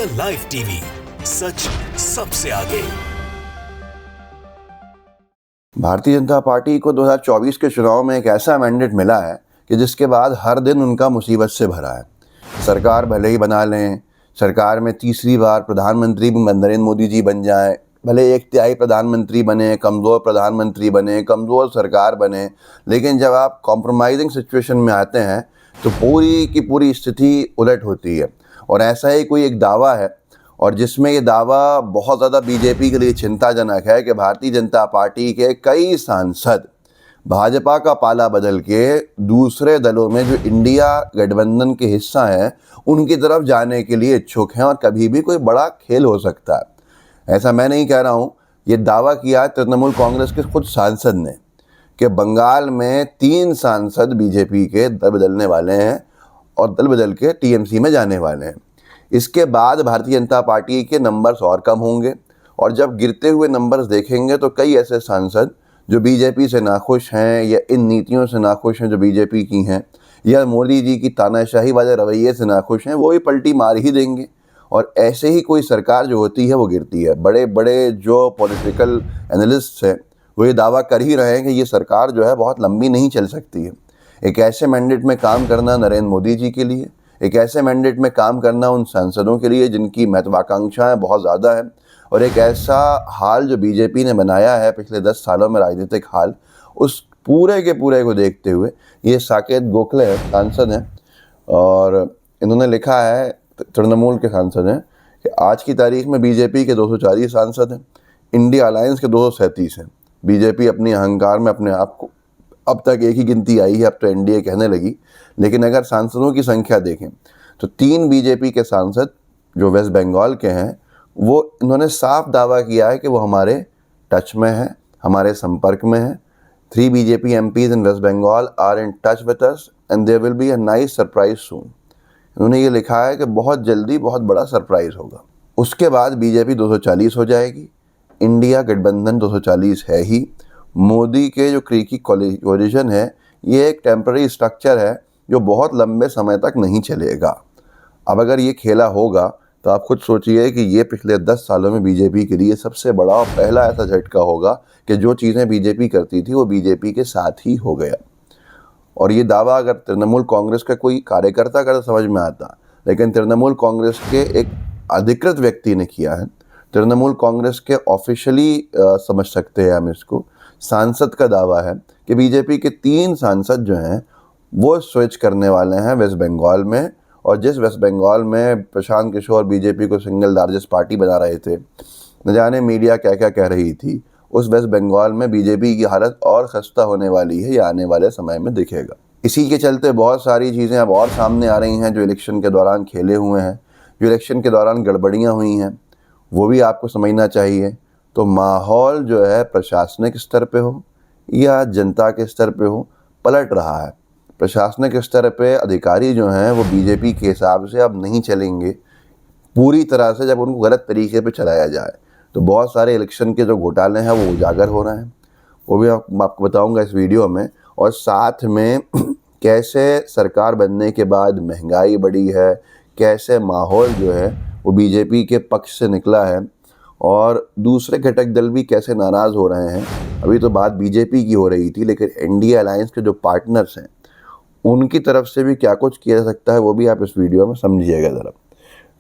The live TV, सच सबसे आगे। Bharatiya Janata party को 2024 के चुनाव में एक ऐसा मैंडेट मिला है कि जिसके बाद हर दिन उनका मुसीबत से भरा है। सरकार भले ही बना लें, सरकार में तीसरी बार प्रधानमंत्री भी नरेंद्र मोदी जी बन जाएं, भले एक तिहाई प्रधानमंत्री बने, कमज़ोर प्रधानमंत्री बने, कमज़ोर सरकार बने, लेकिन जब आप कॉम्प्रोमाइजिंग सिचुएशन में आते हैं तो पूरी की पूरी स्थिति उलट होती है। और ऐसा ही कोई एक दावा है, और जिसमें ये दावा बहुत ज़्यादा बीजेपी के लिए चिंताजनक है कि भारतीय जनता पार्टी के कई सांसद भाजपा का पाला बदल के दूसरे दलों में जो इंडिया गठबंधन के हिस्सा हैं उनकी तरफ जाने के लिए इच्छुक हैं, और कभी भी कोई बड़ा खेल हो सकता है। ऐसा मैं नहीं कह रहा हूँ, ये दावा किया तृणमूल कांग्रेस के खुद सांसद ने कि बंगाल में 3 सांसद बीजेपी के दल बदलने वाले हैं और दल बदल के टीएमसी में जाने वाले हैं। इसके बाद भारतीय जनता पार्टी के नंबर्स और कम होंगे, और जब गिरते हुए नंबर्स देखेंगे तो कई ऐसे सांसद जो बीजेपी से नाखुश हैं या इन नीतियों से नाखुश हैं जो बीजेपी की हैं, या मोदी जी की तानाशाही वाले रवैये से नाखुश हैं, वो भी पलटी मार ही देंगे। और ऐसे ही कोई सरकार जो होती है वो गिरती है। बड़े बड़े जो पॉलिटिकल एनालिस्ट हैं वो ये दावा कर ही रहे हैं कि ये सरकार जो है बहुत लंबी नहीं चल सकती है। एक ऐसे मैंडेट में काम करना नरेंद्र मोदी जी के लिए, एक ऐसे मैंडेट में काम करना उन सांसदों के लिए जिनकी महत्वाकांक्षाएं बहुत ज़्यादा हैं, और एक ऐसा हाल जो बीजेपी ने बनाया है पिछले 10 सालों में, राजनीतिक हाल, उस पूरे के पूरे को देखते हुए ये साकेत गोखले सांसद हैं, और इन्होंने लिखा है, तृणमूल के सांसद हैं, कि आज की तारीख में बीजेपी के 240 सांसद हैं, इंडिया अलायंस के 237 हैं। बीजेपी अपनी अहंकार में अपने आप को अब तक एक ही गिनती आई है, अब तो एनडीए कहने लगी। लेकिन अगर सांसदों की संख्या देखें तो 3 बीजेपी के सांसद जो वेस्ट बंगाल के हैं, वो इन्होंने साफ दावा किया है कि वो हमारे टच में हैं, हमारे संपर्क में हैं। 3 BJP MPs in West Bengal are in touch with us and there will be a nice surprise soon. इन्होंने ये लिखा है कि बहुत जल्दी बहुत बड़ा सरप्राइज होगा। उसके बाद बीजेपी 240 हो जाएगी, इंडिया गठबंधन 240 है ही। मोदी के जो क्रीकी कोलिशन है ये एक टेम्पररी स्ट्रक्चर है जो बहुत लंबे समय तक नहीं चलेगा। अब अगर ये खेला होगा तो आप खुद सोचिए कि ये पिछले 10 सालों में बीजेपी के लिए सबसे बड़ा और पहला ऐसा झटका होगा कि जो चीज़ें बीजेपी करती थी वो बीजेपी के साथ ही हो गया। और ये दावा अगर तृणमूल कांग्रेस का कोई कार्यकर्ता करता समझ में आता, लेकिन तृणमूल कांग्रेस के एक अधिकृत व्यक्ति ने किया है। तृणमूल कांग्रेस के ऑफिशियली समझ सकते हैं हम इसको, सांसद का दावा है कि बीजेपी के 3 सांसद जो हैं वो स्विच करने वाले हैं वेस्ट बंगाल में। और जिस वेस्ट बंगाल में प्रशांत किशोर बीजेपी को सिंगल लार्जेस्ट पार्टी बना रहे थे, न जाने मीडिया क्या क्या कह रही थी, उस वेस्ट बंगाल में बीजेपी की हालत और खस्ता होने वाली है, ये आने वाले समय में दिखेगा। इसी के चलते बहुत सारी चीज़ें अब और सामने आ रही हैं जो इलेक्शन के दौरान खेले हुए हैं, जो इलेक्शन के दौरान गड़बड़ियाँ हुई हैं, वो भी आपको समझना चाहिए। तो माहौल जो है प्रशासनिक स्तर पे हो या जनता के स्तर पे हो, पलट रहा है। प्रशासनिक स्तर पे अधिकारी जो हैं वो बीजेपी के हिसाब से अब नहीं चलेंगे पूरी तरह से। जब उनको गलत तरीके पे चलाया जाए तो बहुत सारे इलेक्शन के जो घोटाले हैं वो उजागर हो रहे हैं, वो भी आपको बताऊंगा इस वीडियो में। और साथ में कैसे सरकार बनने के बाद महंगाई बढ़ी है, कैसे माहौल जो है वो बीजेपी के पक्ष से निकला है, और दूसरे घटक दल भी कैसे नाराज़ हो रहे हैं। अभी तो बात बीजेपी की हो रही थी, लेकिन इंडिया अलायंस के जो पार्टनर्स हैं उनकी तरफ से भी क्या कुछ किया जा सकता है वो भी आप इस वीडियो में समझिएगा ज़रा।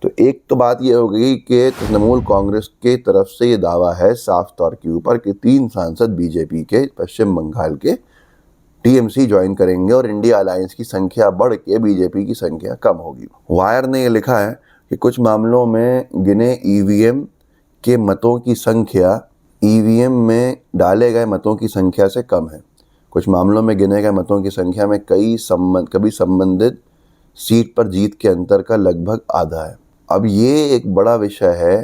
तो एक तो बात ये हो गई कि तृणमूल कांग्रेस के तरफ से ये दावा है साफ तौर के ऊपर कि 3 सांसद बीजेपी के पश्चिम बंगाल के टीएमसी ज्वाइन करेंगे और इंडिया अलायंस की संख्या बढ़ के बीजेपी की संख्या कम होगी। वायर ने ये लिखा है कि कुछ मामलों में गिने ईवीएम के मतों की संख्या ईवीएम में डाले गए मतों की संख्या से कम है। कुछ मामलों में गिने गए मतों की संख्या में कभी संबंधित सीट पर जीत के अंतर का लगभग आधा है। अब ये एक बड़ा विषय है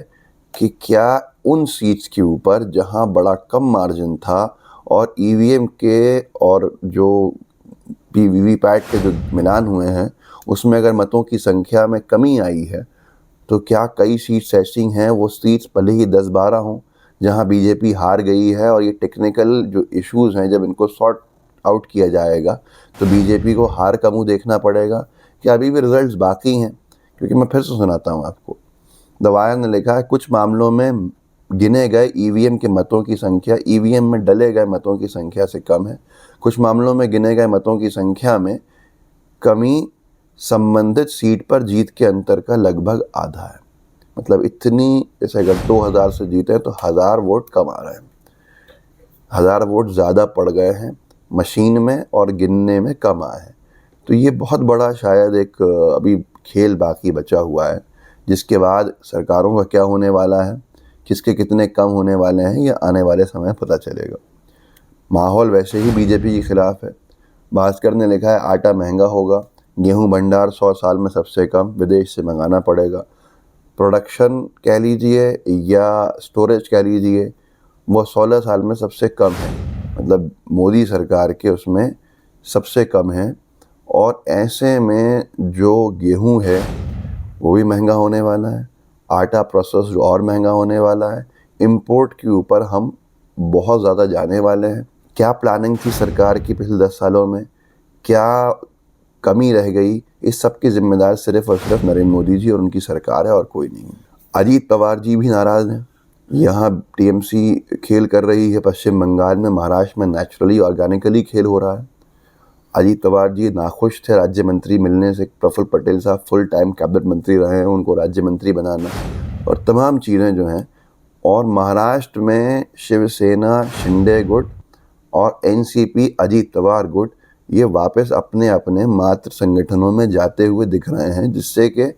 कि क्या उन सीट्स के ऊपर जहां बड़ा कम मार्जिन था और ईवीएम के और जो वीवीपैट के जो मिलान हुए हैं उसमें अगर मतों की संख्या में कमी आई है, तो क्या कई सीट्स ऐसी हैं, वो सीट्स भले ही 10-12 हों, जहां बीजेपी हार गई है, और ये टेक्निकल जो इश्यूज़ हैं जब इनको सॉर्ट आउट किया जाएगा तो बीजेपी को हार का मुंह देखना पड़ेगा। क्या अभी भी रिजल्ट्स बाकी हैं? क्योंकि मैं फिर से सुनाता हूं आपको, दवाया ने लिखा है कुछ मामलों में गिने गए ईवीएम के मतों की संख्या ईवीएम में डले गए मतों की संख्या से कम है। कुछ मामलों में गिने गए मतों की संख्या में कमी संबंधित सीट पर जीत के अंतर का लगभग आधा है। मतलब इतनी, जैसे अगर 2000 से जीते हैं तो 1000 वोट कम आ रहे हैं, 1000 वोट ज़्यादा पड़ गए हैं मशीन में और गिनने में कम आए हैं। तो ये बहुत बड़ा शायद एक अभी खेल बाकी बचा हुआ है, जिसके बाद सरकारों का क्या होने वाला है, किसके कितने कम होने वाले हैं, ये आने वाले समय पता चलेगा। माहौल वैसे ही बीजेपी के खिलाफ है। भास्कर ने लिखा है आटा महंगा होगा, गेहूं भंडार 100 साल में सबसे कम, विदेश से मंगाना पड़ेगा। प्रोडक्शन कह लीजिए या स्टोरेज कह लीजिए, वो 16 साल में सबसे कम है। मतलब मोदी सरकार के उसमें सबसे कम है। और ऐसे में जो गेहूं है वो भी महंगा होने वाला है, आटा प्रोसेस और महंगा होने वाला है, इंपोर्ट के ऊपर हम बहुत ज़्यादा जाने वाले हैं। क्या प्लानिंग थी सरकार की पिछले 10 सालों में, क्या कमी रह गई, इस सब की जिम्मेदार सिर्फ और सिर्फ नरेंद्र मोदी जी और उनकी सरकार है और कोई नहीं। अजीत पवार जी भी नाराज़ हैं। यहाँ टीएमसी खेल कर रही है पश्चिम बंगाल में, महाराष्ट्र में नेचुरली ऑर्गेनिकली खेल हो रहा है। अजीत पवार जी नाखुश थे राज्य मंत्री मिलने से। प्रफुल्ल पटेल साहब फुल टाइम कैबिनेट मंत्री रहे हैं, उनको राज्य मंत्री बनाना और तमाम चीज़ें जो हैं। और महाराष्ट्र में शिवसेना शिंदे गुट और एनसीपी अजीत पवार गुट ये वापस अपने अपने मात्र संगठनों में जाते हुए दिख रहे हैं, जिससे कि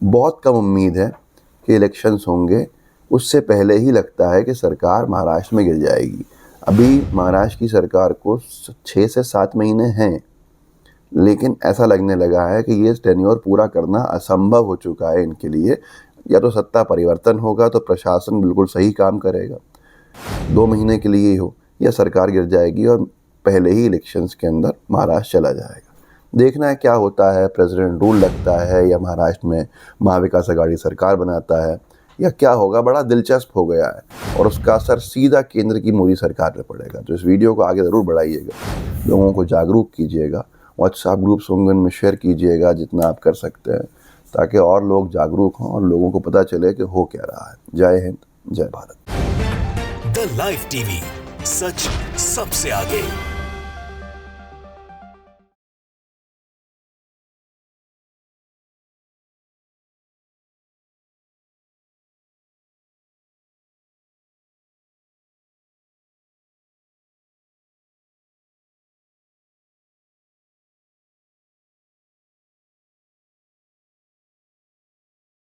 बहुत कम उम्मीद है कि इलेक्शंस होंगे। उससे पहले ही लगता है कि सरकार महाराष्ट्र में गिर जाएगी। अभी महाराष्ट्र की सरकार को 6 से 7 महीने हैं, लेकिन ऐसा लगने लगा है कि ये टेन्योर पूरा करना असंभव हो चुका है इनके लिए। या तो सत्ता परिवर्तन होगा तो प्रशासन बिल्कुल सही काम करेगा, 2 महीने के लिए ही हो, या सरकार गिर जाएगी और पहले ही इलेक्शंस के अंदर महाराष्ट्र चला जाएगा। देखना है क्या होता है, प्रेसिडेंट रूल लगता है या महाराष्ट्र में महाविकास आघाड़ी सरकार बनाता है या क्या होगा। बड़ा दिलचस्प हो गया है और उसका असर सीधा केंद्र की मोदी सरकार पर पड़ेगा। तो इस वीडियो को आगे ज़रूर बढ़ाइएगा, लोगों को जागरूक कीजिएगा, व्हाट्सएप ग्रुप्स होंगे उनमें शेयर कीजिएगा जितना आप कर सकते हैं, ताकि और लोग जागरूक हों और लोगों को पता चले कि हो क्या रहा है। जय हिंद, जय भारत। द लाइव टीवी, सच सबसे आगे।